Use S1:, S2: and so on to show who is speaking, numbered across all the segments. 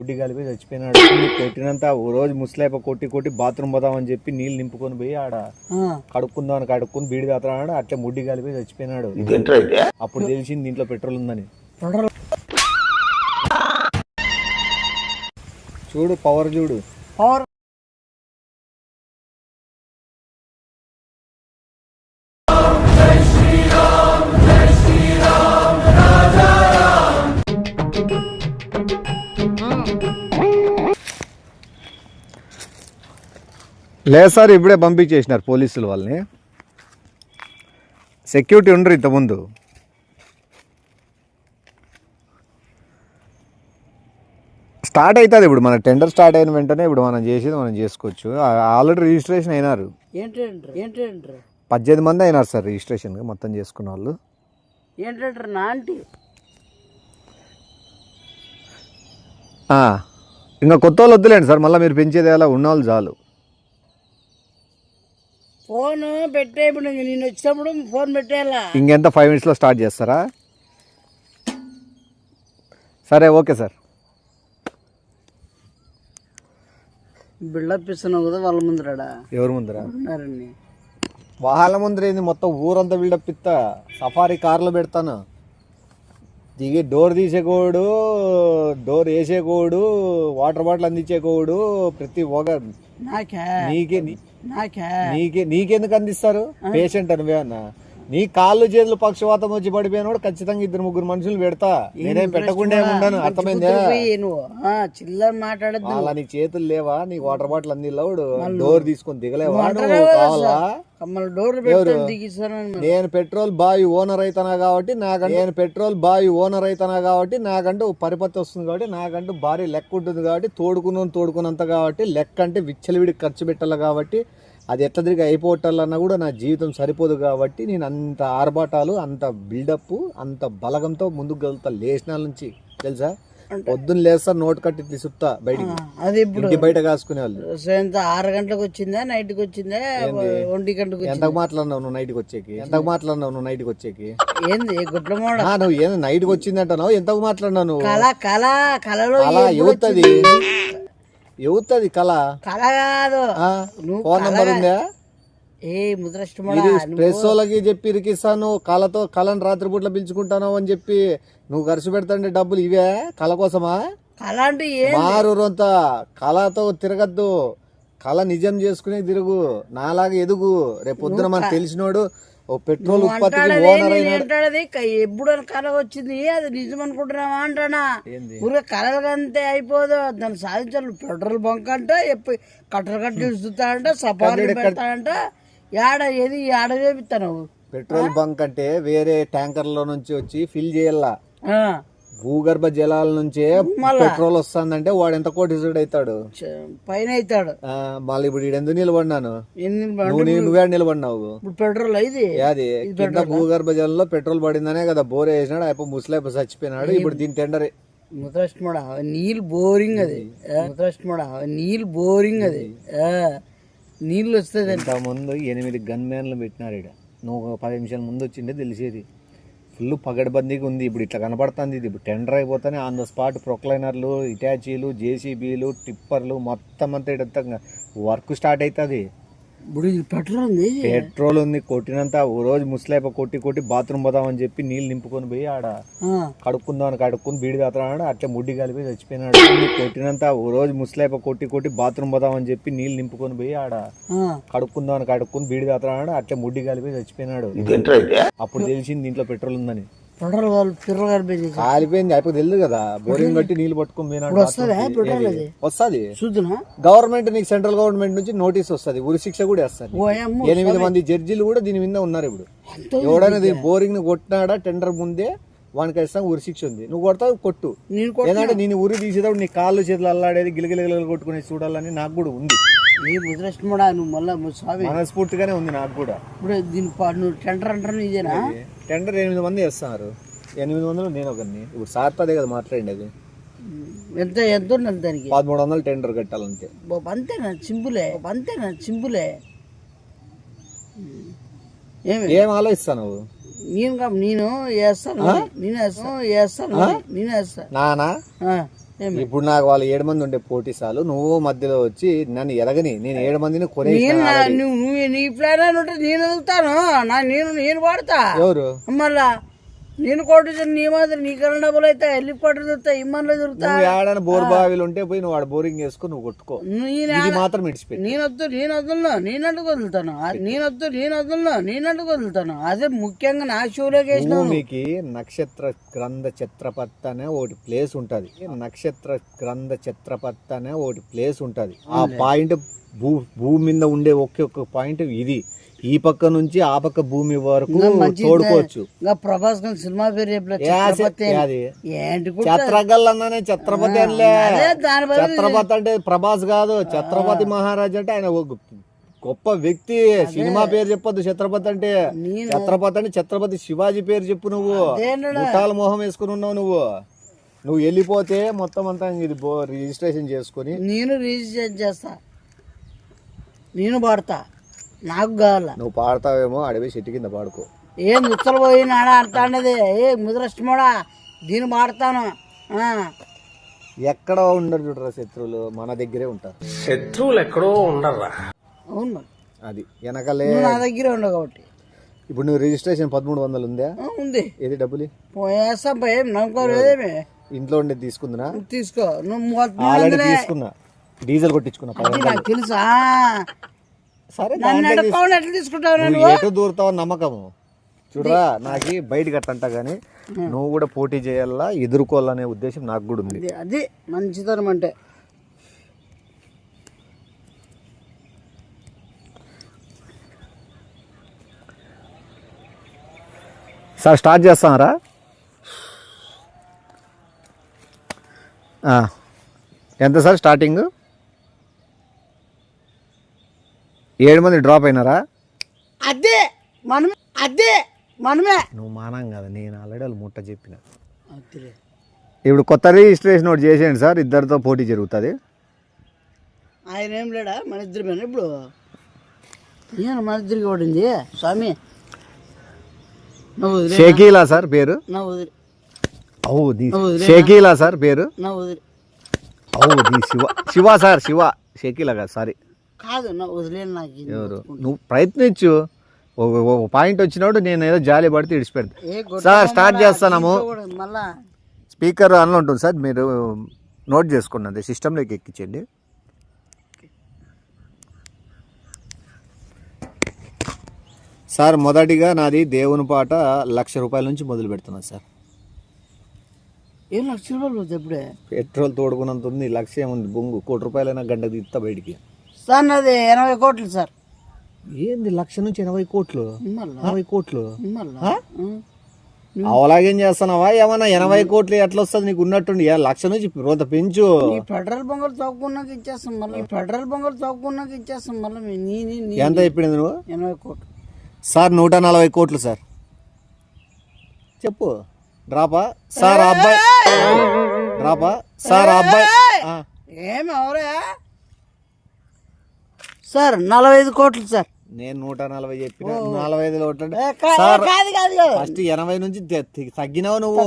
S1: గుడ్డి కలిపి చచ్చిపోయినాడు. కొట్టినంత ఓ రోజు ముసలేప కొట్టి బాత్రూమ్ పోదామని చెప్పి నీళ్ళు నింపుకొని పోయి ఆడ కడుక్కుందామని కడుక్కుని బీడి తాగుతున్నాడు. అట్లా ముడ్డి కలిపి చచ్చిపోయినాడు. అప్పుడు తెలిసింది దీంట్లో పెట్రోల్ ఉందని. చూడు పవర్, చూడు
S2: పవర్.
S1: లేదు సార్, ఇప్పుడే పంపించేసినారు పోలీసులు వాళ్ళని. సెక్యూరిటీ ఉండరు ఇంతకుముందు. స్టార్ట్ అవుతుంది ఇప్పుడు, మన టెండర్ స్టార్ట్ అయిన వెంటనే ఇప్పుడు మనం చేసేది మనం చేసుకోవచ్చు. ఆల్రెడీ రిజిస్ట్రేషన్ అయినారు. 18 మంది అయినారు సార్ రిజిస్ట్రేషన్ మొత్తం చేసుకున్న వాళ్ళు. ఇంకా కొత్త వాళ్ళు వద్దులేండి సార్, మళ్ళీ మీరు పెంచేది ఎలా ఉన్న వాళ్ళు చాలు.
S2: ఫోన్ పెట్టే, ఇప్పుడు నేను వచ్చినప్పుడు ఫోన్ పెట్టేయాలా.
S1: ఇంకెంత 5 minutesలో స్టార్ట్ చేస్తారా? సరే, ఓకే సార్.
S2: బిల్డప్ ఇస్తున్నావు కదా వాళ్ళ ముందరాడా?
S1: ఎవరి ముందరా? వాళ్ళ ముందర ఏంది, మొత్తం ఊరంతా బిల్డప్ ఇస్తా. సఫారీ కార్లో పెడతాను. దిగి డోర్ తీసేకోడు, డోర్ వేసేకోడు, వాటర్ బాటిల్ అందించేకోడు, ప్రతి ఒక్క నీకెందుకు అందిస్తారు? పేషెంట్ అనువే అన్న. నీ కాళ్ళు చేతులు పక్షవాతం వచ్చి పడిపోయినాడు ఖచ్చితంగా 2-3 మనుషులు పెడతా. నేనేం పెట్టకుండా ఉండను, అర్థమైందా?
S2: చిల్లర మాట్లాడద్దు.
S1: అలా నీ చేతులు లేవా? నీ వాటర్ బాటిల్ అందిలాడు, డోర్ తీసుకొని దిగలేవా? కావాలా? నేను పెట్రోల్ బావి ఓనర్ అవుతానా కాబట్టి నాకంటూ పరిపత్తి వస్తుంది కాబట్టి, నాకంటూ భారీ లెక్క ఉంటుంది కాబట్టి, తోడుకున్నంత కాబట్టి, లెక్క అంటే విచ్చలవిడికి ఖర్చు పెట్టాలి కాబట్టి, అది ఎట్లా తిరిగి అయిపోవటాలన్నా కూడా నా జీవితం సరిపోదు కాబట్టి, నేను అంత ఆర్భాటాలు, అంత బిల్డప్, అంత బలగంతో ముందుకు వెళ్తా. లేచినాల నుంచి తెలుసా, పొద్దున్న లేస్తా నోటు కట్టి తీసుకుతా బయటికి.
S2: అది ఇప్పుడు
S1: బయట కాసుకునే వాళ్ళు.
S2: 6 గంటలకు వచ్చిందా, నైట్కి వచ్చిందా, 1 గంటకు?
S1: ఎంతకు మాట్లాడినావు నువ్వు నైట్కి వచ్చేకి?
S2: ఏంది గుడ్ల మోడ?
S1: నువ్వు ఏంది నైట్కి వచ్చింది అంటున్నావు? ఎంతకు మాట్లాడినావు నువ్వు?
S2: కళలో
S1: ఎవత్తది కళ
S2: కాదు.
S1: ఫోన్ నంబర్ ఉందా? ప్రెస్ వాళ్ళకి చెప్పి ఇరికిస్తాను, కళను రాత్రిపూట్ల పిలుచుకుంటాను అని చెప్పి నువ్వు ఖర్చు పెడతాండే డబ్బులు ఇవే కళ కోసమా? మారుంతా కళతో తిరగద్దు, కళ నిజం చేసుకునే తిరుగు, నాలాగా ఎదుగు. రేపు పొద్దున మనకు తెలిసినోడు ఓ పెట్రోల్ ఉత్పత్తికి ఓనర్
S2: ఎప్పుడు కళ వచ్చింది, అది నిజం అనుకుంటున్నావా అంటానా? ఊరికే కళలకంతే అయిపోదు, దాన్ని సాధించాలి. పెట్రోల్ బంక్ అంటే కట్టలు చూస్తాడంట, సఫారీ పెడతాడంట. ఏడ చేపిస్తాను?
S1: పెట్రోల్ బంక్ అంటే వేరే ట్యాంకర్లో నుంచి వచ్చి ఫిల్ చేయాల. భూగర్భ జలాల నుంచే పెట్రోల్ వస్తుందంటే వాడు ఎంత కోటీసుడు అవుతాడు,
S2: పైన అవుతాడు.
S1: మళ్ళీ ఇప్పుడు ఎందుకు నిలబడినాను? నువ్వే నిలబడినావు.
S2: పెట్రోల్
S1: అది కింద భూగర్భ జలంలో పెట్రోల్ పడిందనే కదా బోర్ వేసినాడు. అయిపో ముసలేప చచ్చిపోయినాడు. ఇప్పుడు దీని టెండర్
S2: నీళ్ళు బోరింగ్, అది నీళ్ళు వస్తుంది.
S1: ఇంత ముందు 8 గన్ మ్యాన్లు పెట్టినారు ఇక్కడ. నువ్వు 10 నిమిషాల ముందు వచ్చిండే తెలిసేది. ఫుల్ పగడబందీగా ఉంది. ఇప్పుడు ఇట్లా కనపడుతుంది. ఇది ఇప్పుడు టెండర్ అయిపోతానే ఆన్ ద స్పాట్ ప్రొక్లైనర్లు, ఇటాచీలు, జేసీబీలు, టిప్పర్లు మొత్తం అంతా ఇక్కడ వర్క్ స్టార్ట్ అవుతుంది. పెట్రోల్ ఉంది. కొట్టినంత ఓ రోజు ముసలేప కొట్టి బాత్రూమ్ పోదామని చెప్పి నీళ్ళు నింపుకొని పోయి ఆడ కడుక్కుందామని కడుక్కుని బీడి తాగుతున్నాడు. అట్లా ముడ్డి కలిపి చచ్చిపోయినాడు. కొట్టినంత ఓ రోజు ముసలేప కొట్టి బాత్రూమ్ పోదామని చెప్పి నీళ్ళు నింపుకొని పోయి ఆడ కడుక్కుందామని కడుక్కుని బీడి తాగుతున్నాడు. అట్లా ముడ్డి కలిపి చచ్చిపోయినాడు. అప్పుడు తెలిసింది దీంట్లో పెట్రోల్ ఉందని. కాలిపోయింది. అయిపోయి తెలియదు కదా, బోరింగ్ కట్టి నీళ్లు పట్టుకుని పోయినాడు. వస్తుంది గవర్నమెంట్, నీకు సెంట్రల్ గవర్నమెంట్ నుంచి నోటీస్ వస్తుంది, ఉరి శిక్ష కూడా వేస్తారు. 8 మంది జడ్జిలు కూడా దీని మీద ఉన్నారు. ఇప్పుడు ఎవడైనా బోరింగ్ ని కొట్టినాడా టెండర్ ముందే వానికి ఖచ్చితంగా ఉరి శిక్ష ఉంది. నువ్వు కొడతావు కొట్టు. ఏంటంటే నేను ఉరి తీసేటప్పుడు నీ కాళ్ళు చేతులు అల్లాడేది గిలగిలగిల కొట్టుకుని చూడాలని నాకు కూడా ఉంది. మనస్ఫూర్తిగానే ఉంది నాకు కూడా.
S2: ఇప్పుడు టెండర్ అంటారు, ఇదేనా
S1: టెండర్? 8 మంది వేస్తున్నారు. 800 నేను ఒకరిని. ఇప్పుడు సార్తదే కదా మాట్లాడండి. అది
S2: ఎంత ఉన్నది దానికి?
S1: 1300 టెండర్ కట్టాలంతే.
S2: అంతేనా? సింపులే.
S1: ఏం ఆలోచిస్తాను?
S2: నేను వేస్తాను. నానా
S1: ఇప్పుడు నాకు వాళ్ళు 7 మంది ఉండే పోటీ సార్లు నువ్వు మధ్యలో వచ్చి నన్ను ఎరగని నేను 7 మందిని కొనే
S2: నువ్వు నీ ప్లాన్ అని ఉంటే నేను ఎదుగుతాను నేను వాడతా
S1: ఎవరు
S2: మళ్ళా నేను కోటి నీ మాత్రం నీ కరెంట్ డబ్బులు అయితే వెళ్ళి కొట్టు దొరుకుతా ఇమ్మన్లో దొరుకుతా
S1: ఏడైనా బోర్ బావిలు ఉంటే పోయి నువ్వు వాడు బోరింగ్ వేసుకో నువ్వు కొట్టుకో ఇది మాత్రం ఇడిచిపెట్టి
S2: నేను అడ్డుకు వదులుతాను అదే ముఖ్యంగా నా షూలోకి వేసిన
S1: భూమికి నక్షత్ర గ్రంథ ఛత్రపత్ అనే ఒకటి ప్లేస్ ఉంటది నక్షత్ర గ్రంథ ఛత్రపత్ అనే ఒకటి ప్లేస్ ఉంటది ఆ పాయింట్ భూమి మీద ఉండే ఒక్క పాయింట్ ఇది ఈ పక్క నుంచి ఆ పక్క భూమి వరకు తోడుకోవచ్చు
S2: ప్రభాస్ సినిమా పేరు
S1: ఛత్రగల్ అన్నానే ఛత్రపతి అనిలే ఛత్రపతి అంటే ప్రభాస్ కాదు ఛత్రపతి మహారాజ్ అంటే ఆయన గొప్ప వ్యక్తి సినిమా పేరు చెప్పొద్దు ఛత్రపతి అంటే ఛత్రపతి శివాజీ పేరు చెప్పు నువ్వు ముఠాల మోహం వేసుకుని ఉన్నావు నువ్వు వెళ్ళిపోతే మొత్తం అంతా ఇది రిజిస్ట్రేషన్ చేసుకుని
S2: నేను రిజిస్ట్రేషన్ చేస్తా నేను పాడతా నాకు కావాల
S1: నువ్వు పాడతావేమో అడవి చెట్టు కింద పాడుకో
S2: ఏం ముచ్చలు పోయినాడా అంటా అన్నది ముద్రష్టమోడా దీన్ని పాడతాను
S1: ఎక్కడ ఉండరు చూడరా శత్రువులు మన దగ్గరే ఉంటారు
S3: శత్రువులు ఎక్కడో ఉండరా
S2: అవును మరి
S1: అది వెనకలే
S2: నా దగ్గరే ఉండవు కాబట్టి
S1: ఇప్పుడు నువ్వు రిజిస్ట్రేషన్ 1300 ఉందా
S2: ఉంది
S1: ఏది డబ్బులు
S2: వేస్తాం ఏం నమ్మకోలేదేమి
S1: ఇంట్లో ఉండేది తీసుకుందా
S2: తీసుకో నువ్వు
S1: ఆల్రెడీ తీసుకున్నా డీజిల్ కొట్టించుకున్నా
S2: నాకు తెలుసా
S1: సరే
S2: ఎట్లా తీసుకుంటావు
S1: ఎటు దూరుతావు నమ్మకము చూడరా నాకు బయటకి అట్టంట గానీ నువ్వు కూడా పోటీ చేయాలా ఎదుర్కోవాలనే ఉద్దేశం నాకు కూడా ఉంది
S2: అది మంచితనం అంటే
S1: సార్ స్టార్ట్ చేస్తారా ఎంత సార్ స్టార్టింగ్ 7 మంది డ్రాప్ అయినారా
S2: అదే మనమే
S1: నువ్వు మానం కదా నేను ఆల్రెడీ వాళ్ళు ముట్ట చెప్పిన ఇప్పుడు కొత్త రిజిస్ట్రేషన్ ఒకటి చేసేయండి సార్ ఇద్దరితో పోటీ జరుగుతుంది
S2: ఆయన ఏం లేడా మన ఇద్దరు ఇప్పుడు నేను మన ఇద్దరికి పడింది స్వామి
S1: షకీలా సార్ పేరు షకీలా సార్ పేరు శివ సార్ శివ షకీలా కాదు సారీ
S2: కాదు వదిలేను నాకు
S1: ఎవరు నువ్వు ప్రయత్నించు ఒక పాయింట్ వచ్చినప్పుడు నేను ఏదో జాలి పడితే ఇడిచిపెడతా సార్ స్టార్ట్ చేస్తాము
S2: మళ్ళా
S1: స్పీకర్ ఆన్లో ఉంటుంది సార్ మీరు నోట్ చేసుకున్నది సిస్టంలోకి ఎక్కించండి సార్ మొదటిగా నాది దేవుని పాట 1,00,000 రూపాయల నుంచి మొదలు పెడుతున్నా సార్
S2: ఏం 1,00,000 రూపాయలు ఎప్పుడే
S1: పెట్రోల్ తోడుకున్నంత ఉంది 1,00,000 ఏముంది బొంగు 1 కోటి రూపాయలైనా గంటకు తీస్తా బయటికి
S2: సార్ నాది 80 కోట్లు సార్
S1: ఏంది 1,00,000 నుంచి 80 కోట్లు 60 కోట్లు
S2: మళ్ళా
S1: అవలాగేం చేస్తున్నావా ఏమన్నా 80 కోట్లు ఎట్లా వస్తుంది నీకు ఉన్నట్టుండి 1,00,000 నుంచి రోత పెంచు
S2: పెట్రోల్ బంగారు తోక్కున్నాక ఇచ్చేస్తాం మళ్ళీ
S1: ఎంత చెప్పింది నువ్వు
S2: 80 కోట్లు
S1: సార్ 140 కోట్లు సార్ చెప్పు డ్రాపా సార్ అబ్బాయి డ్రాపా సార్ అబ్బాయి
S2: ఏమి ఎవరే సార్ 45 కోట్లు సార్
S1: నేను 140 చెప్పిన 45 ఫస్ట్ 80 నుంచి తగ్గినావు నువ్వు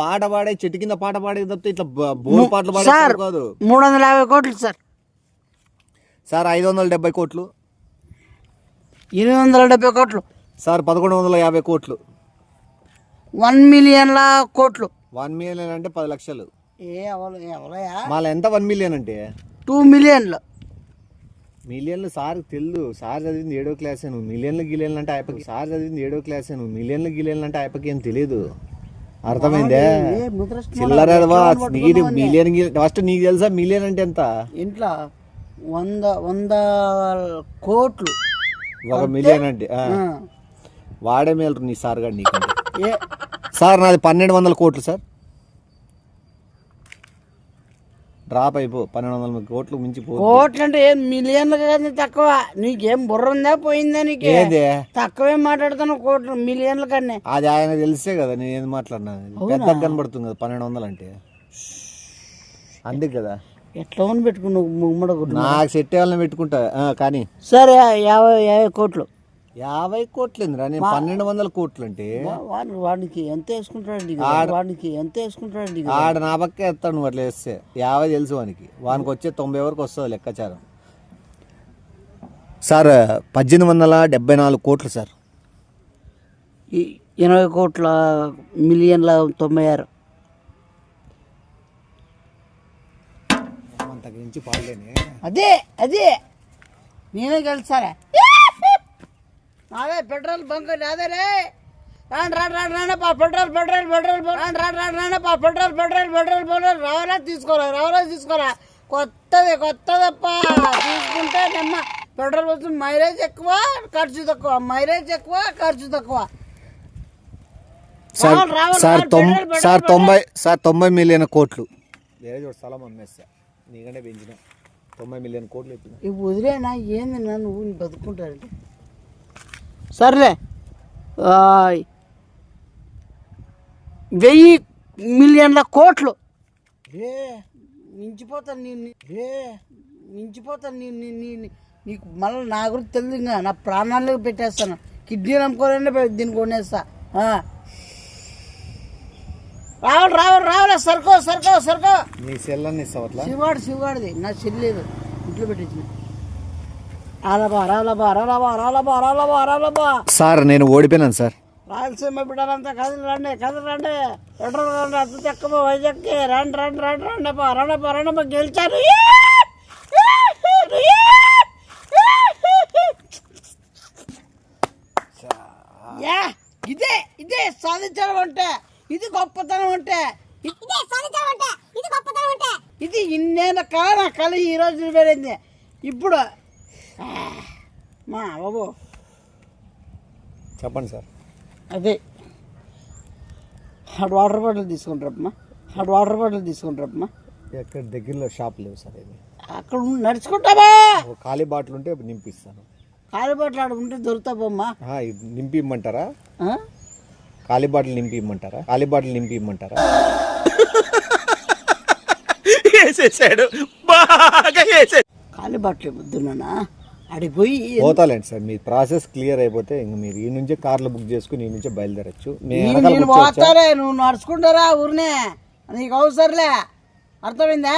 S1: పాట పాడే చెట్టు కింద పాట పాడే తప్పితే ఇట్లా బోర్ పాటలు పాడే కాదు
S2: 350 కోట్లు సార్
S1: సార్ 570 కోట్లు
S2: 870 కోట్లు
S1: సార్ 1150 కోట్లు
S2: 1 మిలియన్ కోట్లు
S1: 1 మిలియన్ అంటే 10 లక్షలు
S2: మళ్ళీ
S1: ఎంత 1 మిలియన్ అంటే
S2: 2 మిలియన్లు
S1: మిలియన్లు సార్ తెలుదు సార్ చదివింది 7వ క్లాస్ నువ్వు మిలియన్లు అంటే అయిపోయి సార్ చదివింది 7వ క్లాస్ నువ్వు మిలియన్లు అంటే అయిపోయి ఏం తెలియదు అర్థమైందే చిల్లరవా మిలియన్ ఫస్ట్ నీకు తెలుసా మిలియన్ అంటే ఎంత
S2: ఇంట్లో 100 కోట్లు
S1: 1 మిలియన్ అంటే వాడే మేలు నీ సార్ గారు నీకంటే సార్ నాది 1,200 కోట్లు సార్ డ్రాప్ అయిపో 1,200 కోట్లు మించి
S2: కోట్లు అంటే ఏం మిలియన్లు కానీ తక్కువ నీకేం బుర్ర ఉందా పోయిందా నీకు తక్కువే మాట్లాడుతాను కోట్లు మిలియన్ల కన్నా
S1: అది ఆయన తెలిసే కదా నేను ఏం మాట్లాడినా పెద్ద కనబడుతుంది కదా 1,200 అంటే అందుకే కదా
S2: ఎట్లా అని పెట్టుకున్నావు ముమ్మడ
S1: నాకు సెట్ వాళ్ళని పెట్టుకుంటా కానీ
S2: సరే 50 కోట్లు
S1: 50 కోట్లు ఎందురా? నేను 1200 కోట్లు అంటే
S2: వాడికి ఎంత వేసుకుంటాడండి వాడికి ఎంత వేసుకుంటాడండి
S1: ఆడ నా పక్కే ఎత్తాడు. నువ్వు అట్లా వేస్తే 50 తెలుసు వానికి వచ్చే 90 వరకు వస్తుంది లెక్కాచారం. సార్ 1874 కోట్లు సార్.
S2: 80 కోట్ల మిలియన్ల 96.
S1: అంతకు మించి పాడలేనే.
S2: అదే నేనే గెలుస్తారా? నాదే పెట్రోల్ బంక్ నాదేరే. రాండపా పెట్రోల్ రావాలా తీసుకోరా కొత్తదప్ప తీసుకుంటే నమ్మ పెట్రోల్ వస్తుంది. మైలేజ్ ఎక్కువ ఖర్చు తక్కువ.
S1: సార్ 90 మిలియన్ కోట్లు వేరే చోటు స్థలం అమ్మేస్తా. నీకంటే పెంచిన 90 మిలియన్ కోట్లు ఎత్తిన.
S2: ఇవి వదిలేనా ఏంది నువ్వు బతుకుంటారంటే సర్లే. 1000 మిలియన్ల కోట్లు మించిపోతాను నీకు మళ్ళీ నా గురించి తెలియదు. ఇంకా నా ప్రాణాలు పెట్టేస్తాను. కిడ్నీలు అమ్ముకోవాలంటే దీన్ని కొనేస్తా. రావాలా సరుకో
S1: నీ సెల్లన్ని ఇస్తావు అట్లా?
S2: శివాడిది నా చెల్లేదు ఇంట్లో పెట్టించిన.
S1: సార్ నేను ఓడిపోయినాను సార్.
S2: రాయలసీమ బిడ్డలంతా కదిలి రండి పెట్రోల్ కావాలి అతి తక్కువ వైజాగ్కి రండి గెలిచారు. ఇదే సాధించడం అంటే, ఇది గొప్పతనం అంటే, ఇది ఇన్నేళ్ళ కాలం కలి ఈ రోజు వెళ్ళింది. ఇప్పుడు మా బాబు
S1: చెప్పండి సార్.
S2: అదే వాటర్ బాటిల్ తీసుకుంటారమ్మా.
S1: ఎక్కడ దగ్గరలో షాప్ లేవు సార్.
S2: అక్కడ నడుచుకుంటావా?
S1: ఖాళీ బాటిల్ ఉంటే నింపిస్తాను.
S2: ఖాళీ బాటిల్ ఆడ ఉంటే దొరుకుతావమ్మా.
S1: నింపి ఇమ్మంటారా? ఖాళీ బాటిల్ నింపి ఇమ్మంటారా? ఖాళీ బాటిల్ వద్దున్నా అడిగిపోయి పోతాలేండి సార్. మీ ప్రాసెస్ క్లియర్ అయిపోతే ఇంక మీరు ఈ నుంచే కార్లు బుక్ చేసుకుని ఈ నుంచే బయలుదేరచ్చు.
S2: నేను పోతారే, నువ్వు నడుచుకుంటారా ఊరినే, నీకు అవసరంలే. అర్థమైందా?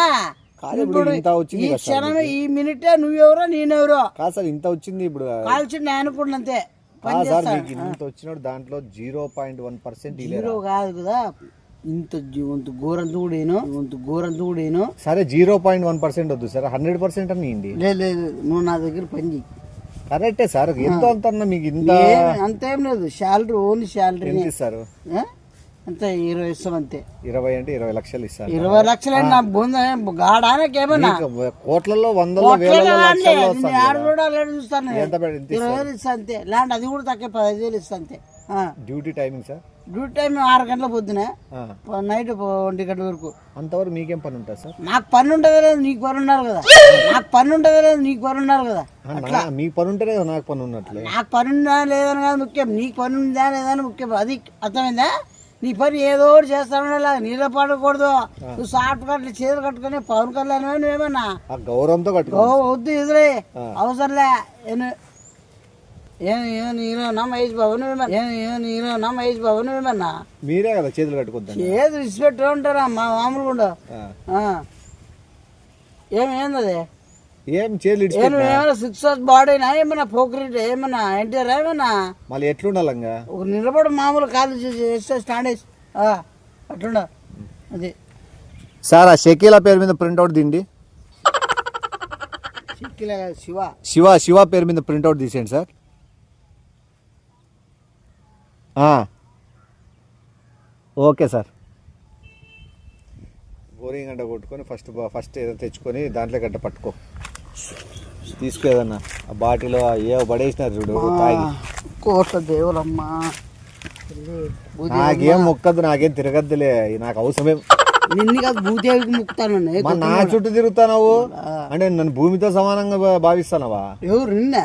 S2: ఈ క్షణం ఈ మినిటే నువ్వెవరో నేనెవరో
S1: కాదు సార్. ఇంత వచ్చింది ఇప్పుడు
S2: కాల్చి నేను అనుకుంటున్నంతే
S1: ఇంత వచ్చినప్పుడు దాంట్లో 0.1%
S2: హీరో కాదు కదా. ఇంత ఘోరంతో కూడా
S1: సరే 0.1% వద్దు సార్, 100% అని ఇవ్వండి.
S2: లేదు నువ్వు నా దగ్గర పని చెయ్యి.
S1: కరెక్టే సార్. ఎంత అంత మీకు ఇంత
S2: అంతేం లేదు. శాలరీ ఓన్లీ శాలరీ
S1: ఇస్తారు
S2: అంతే. 20 ఇస్తాం అంతే.
S1: 20 అంటే 20 లక్షలు ఇస్తారు.
S2: 20 లక్షలు నా గాడానకేమన్నా
S1: కోట్లలో 100లో 1000
S2: చూస్తాను. 20,000 ఇస్తా అంతే. ల్యాండ్ అది కూడా తక్కువ 15,000 ఇస్తా అంతే.
S1: Duty timing sir?
S2: Duty time 6 గంటల పొద్దున నైట్ 1 గంటల వరకు.
S1: అంతవరకు మీకేం పని ఉంటుంది సార్?
S2: నాకు పని ఉంటుందా లేదు, నీకు పని ఉన్నారు కదా. మీకు పని ఉంటేనే
S1: నాకు పని ఉన్నట్లే.
S2: నాకు పని ఉందా లేదని కాదు ముఖ్యం, నీకు పని ఉందా లేదని ముఖ్యం. అది అర్థమైందా? నీ పని ఏదో ఒకటి చేస్తాను, నీళ్ళ పడకూడదు. నువ్వు సాఫ్ట్ కట్లు చేతులు కట్టుకుని పవన్ కళ్యాణ్ నువ్వేమన్నా
S1: గౌరవంతో
S2: వద్దు ఎదురే అవసరంలే. మహేష్ బాబు నువ్వేమన్నా
S1: మీరే కదా చేతులు కట్టుకుంటా.
S2: చేతులు ఇచ్చిపెట్టి ఉంటారా మామూలుగా? ఏమేంది
S1: ఏం చేతులు
S2: ఏమైనా 6 hours బాడీనా ఏమన్నా పోక్రెట్ ఏమన్నా ఎన్టీఆర్ ఏమన్నా
S1: మళ్ళీ ఎట్లుండాలంగా?
S2: ఒక నిలబడి మామూలు కాలు చేస్తే స్టాండ్ వేసి అట్లుండ. అది
S1: సార్ ఆ షకీలా పేరు మీద ప్రింట్అవుట్ దిండి. శివ పేరు మీద ప్రింట్అవుట్ తీసేయండి సార్. Okay sir. బోరింగ్ గంట కొట్టుకొని ఫస్ట్ ఏదో తెచ్చుకొని దాంట్లో గంట పట్టుకో, తీసుకో ఏదన్నా. ఆ బాటిలో ఏ పడేసినారు చూడు తాగి.
S2: కోట్ల దేవులమ్మా
S1: నాకేం మొక్కద్దు, నాకేం తిరగద్దులే, నాకు అవసరమే.
S2: నిన్ను కాదు భూదేవికి మొక్కుతాను.
S1: నా చుట్టూ తిరుగుతావు అంటే నన్ను భూమితో సమానంగా భావిస్తానవా?
S2: ఎవరు నిన్న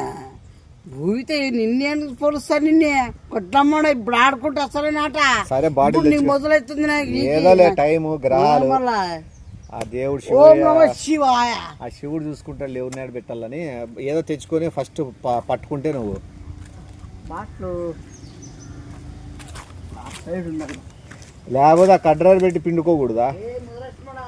S2: భూమితో నిన్నే పోలుస్తా? నిన్నే కొట్టమ్మా ఇప్పుడు ఆడుకుంటూ వస్తానే నాట.
S1: సరే బాటిల్
S2: మొదలవుతుంది
S1: ఏదోలే టైము గ్రహాలు. ఆ దేవుడు
S2: శివాయ
S1: ఆ శివుడు చూసుకుంటాడు ఎవరినాడు పెట్టాలని ఏదో తెచ్చుకొని ఫస్ట్ పట్టుకుంటే నువ్వు
S2: బాట్లు సైడ్ ఉన్నది.
S1: లేకపోతే ఆ కడ్రాలు పెట్టి పిండుకోకూడదా?
S2: ఏ ముద్రలక్ష్మణ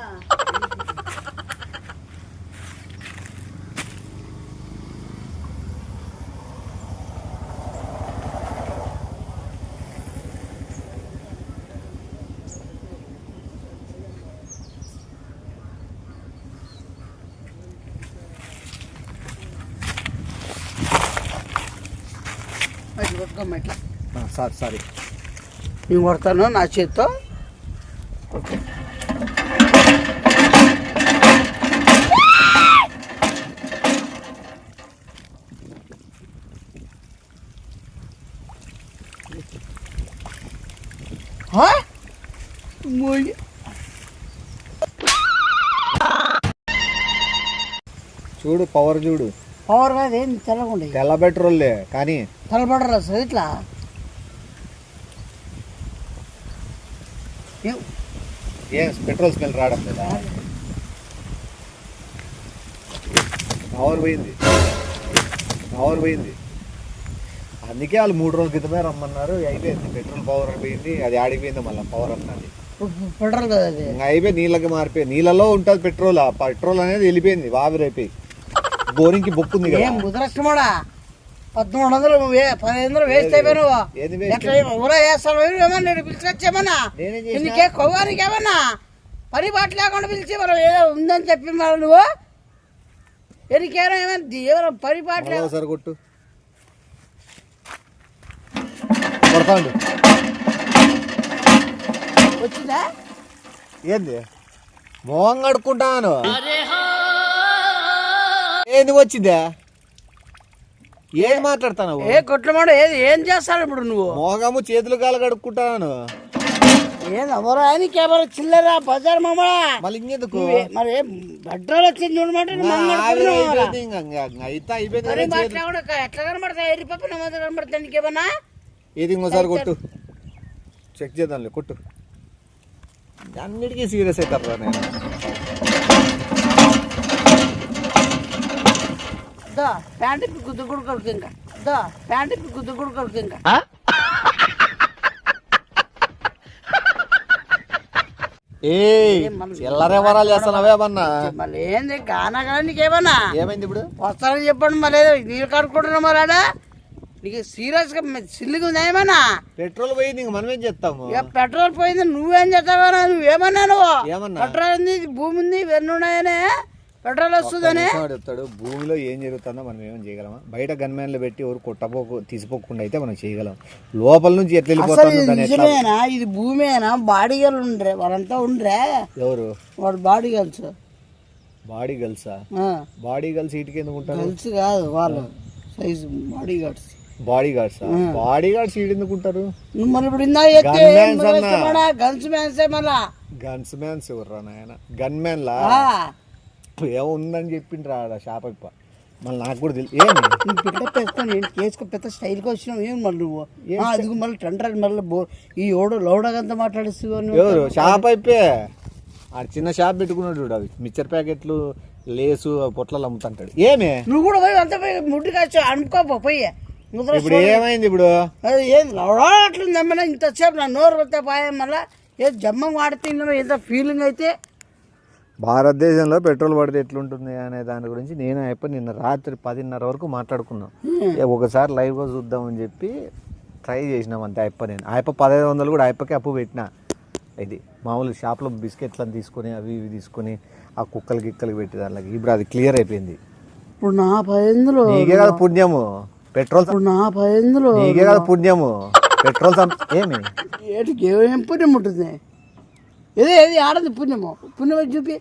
S2: ఇట్లా కొట్టుకోమ్మ ఇట్లా.
S1: సారీ
S2: నేను కొడతాను నా చేత్తో.
S1: చూడు పవర్ చూడు.
S2: పవర్ కాదు ఏం తెల్లకుండా
S1: తెల్ల పెట్రోల్లే కానీ
S2: తెల్లబడరా సార్ ఇట్లా.
S1: ఏం పెట్రోల్ స్మెల్ రావడం లేదా? పవర్ పోయింది. అందుకే వాళ్ళు 3 రోజుల క్రితమే రమ్మన్నారు. అయిపోయింది పెట్రోల్ పవర్ పోయింది. అది ఆడిపోయింది మళ్ళీ పవర్ అన్నది.
S2: పెట్రోల్ కదా అది.
S1: ఇంకా అయిపోయి నీళ్ళకి మారిపోయి నీళ్ళలో ఉంటుంది పెట్రోల్. ఆ పెట్రోల్ అనేది వెళ్ళిపోయింది వావిరైపోయి. బోరింగ్కి బొక్కుంది కదా.
S2: ముద్రష్టమాడా 1300 1500 వేస్ట్ అయిపోయినావు. ఎట్లా ఊరా వేస్తాను ఏమన్నా పిలిచికొచ్చేమన్నా నీకే కొవ్వానికి ఏమన్నా పని బాట లేకుండా పిలిచి మనం ఏదో ఉందని చెప్పి మరి నువ్వు ఎనికేనా ఏమన్నా పని బాట
S1: ఒకసారి కొట్టు కొడతాండు.
S2: వచ్చిందా
S1: ఏంది మోహం కడుక్కుంటాను. ఏంది వచ్చిందా? ఏం మాట్లాడతాను?
S2: ఏ కొట్లమాడు ఏది ఏం చేస్తాను ఇప్పుడు నువ్వు?
S1: మోగము చేతులు కాలు కడుక్కుంటాను.
S2: ఏం ఎవరు ఆయన కేవలం చిల్లరా బజార్ మామా
S1: మళ్ళీ ఇంకెందుకు
S2: మరి బట్టలు వచ్చింది చూడమాట. ఎట్లా కనబడతాయి ఎరిపప్పు నా మొదలు కనబడతాయి నీకేమన్నా?
S1: ఏది ఇంకోసారి కొట్టు చెక్ చేద్దాంలే కొట్టు. అన్నిటికీ సీరియస్ అవుతారా నేను?
S2: ప్యాంటు గుద్దు కూడా కొడుకు ఇంకా ప్యాంటు గుద్దు కూడా కొడుకు ఇంకా.
S1: ఎల్లరే వరాలు చేస్తానవే అన్నా.
S2: మళ్ళీ ఏంది గానా కానీ నీకేమన్నా
S1: ఏమైంది ఇప్పుడు?
S2: వస్తానని చెప్పండి మళ్ళీ నీళ్ళు కడుక్కుంటున్నా మరాడా నీకు సీరియస్ గా సిల్లుగా ఉందా ఏమన్నా?
S1: పెట్రోల్ పోయింది ఇంక మనం ఏం చేస్తాము?
S2: పెట్రోల్ పోయింది నువ్వేం చేస్తావా? నువ్వేమన్నా నువ్వు
S1: ఏమన్నా
S2: పెట్రోల్ ఉంది భూమి ఉంది ఇవన్నీ ఉన్నాయనే పెట్రోల్ వస్తుందని
S1: చెప్తాడు. భూమిలో ఏం జరుగుతుందో మనం ఏమేం చేయగలమా? బయట గన్మ్యాన్లు పెట్టి ఎవరు తీసిపోకుండా అయితే మనం చేయగలం. లోపల నుంచి ఎట్లా
S2: నిజమేనా? ఇది భూమేనా? బాడీ గర్ల్ ఉండ్రే వాళ్ళంతా ఉండ్రే.
S1: ఎవరు
S2: వాడు బాడీ గర్ల్స్?
S1: బాడీ గర్ల్సా? బాడీ గర్ల్స్ ఇటుకి ఎందుకు ఉంటారు?
S2: గర్ల్స్ కాదు వాళ్ళు size bodyguards.
S1: Bodyguards bodyguards ఈడు ఎందుకు ఉంటారు?
S2: నువ్వు మరి ఇప్పుడు గన్స్ మ్యాన్స్ మళ్ళా
S1: గన్స్ మ్యాన్స్ ఎవర్రా నాయన? గన్ మ్యాన్ లా ఏముందని చెప్పిండ్రా షాప్ అయిపో. మళ్ళీ నాకు కూడా తెలియదు. ఏమి
S2: పెడతాను కేసుకు పెద్ద స్టైల్కి వచ్చినావు ఏం మళ్ళీ నువ్వు? అది మళ్ళీ టెండర్ మళ్ళీ ఈ ఓడు లౌడగంతా మాట్లాడిస్తూ
S1: ఎవరు షాప్ అయిపోయి ఆ చిన్న షాప్ పెట్టుకున్నాడు చూడు. అవి మిక్చర్ ప్యాకెట్లు లేసు పొట్లలో అమ్ముతుంటాడు. ఏమి
S2: నువ్వు కూడా పోయి అంత పోయి ముడ్డు కాచి అనుకోపో పోయి.
S1: ఇప్పుడు ఏమైంది? ఇప్పుడు
S2: అది ఏం లౌడట్లుంది అమ్మా ఇంతసేపు నా నోరు వస్తే పోయా మళ్ళీ ఏ జమ్మం వాడితే ఎంత ఫీలింగ్ అయితే.
S1: భారతదేశంలో పెట్రోల్ పడితే ఎట్లుంటుంది అనే దాని గురించి నేను నిన్న రాత్రి 10:30 వరకు మాట్లాడుకున్నాం. ఒకసారి లైవ్గా చూద్దామని చెప్పి ట్రై చేసినాం అంతే. నేను 1500 కూడా అప్పు పెట్టినా. ఇది మామూలు షాప్లో బిస్కెట్లను తీసుకొని అవి ఇవి తీసుకొని ఆ కుక్కలకి పెట్టి దానికి ఇప్పుడు అది క్లియర్ అయిపోయింది.
S2: ఇప్పుడు నా 1500
S1: నీకే కదా పుణ్యము పెట్రోల్.
S2: నా 1500
S1: నీకే కదా పుణ్యము పెట్రోల్. ఏమి
S2: ఏం పుణ్యం ఉంటుంది? ఏది ఆడది పుణ్యము? పుణ్యం చూపి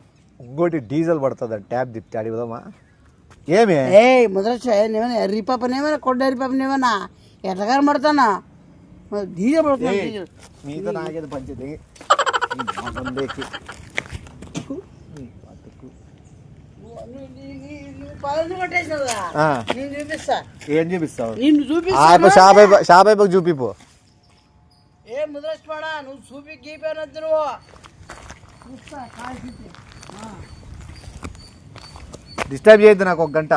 S1: ఇంకోటి డీజిల్ పడుతుంది ట్యాప్ తిప్పి అడిగిదామా? ఏమి
S2: మొదలైనా ఎర్రిపాపనేమైనా కొడ్డ ఎర్రిపాపనేమైనా ఎట్లా కనబడతానా? డీజిల్ పడుతుంది.
S1: మీతో నాకేది పంచేది ఏం చూపిస్తావు? షాప్ అయిపోయి చూపిపో.
S2: ఏ ముద్రష్టమాడా నువ్వు చూపి గీపోయినద్దు నువ్వు.
S1: డిస్టర్బ్ చేయొద్దు నాకు 1 గంట.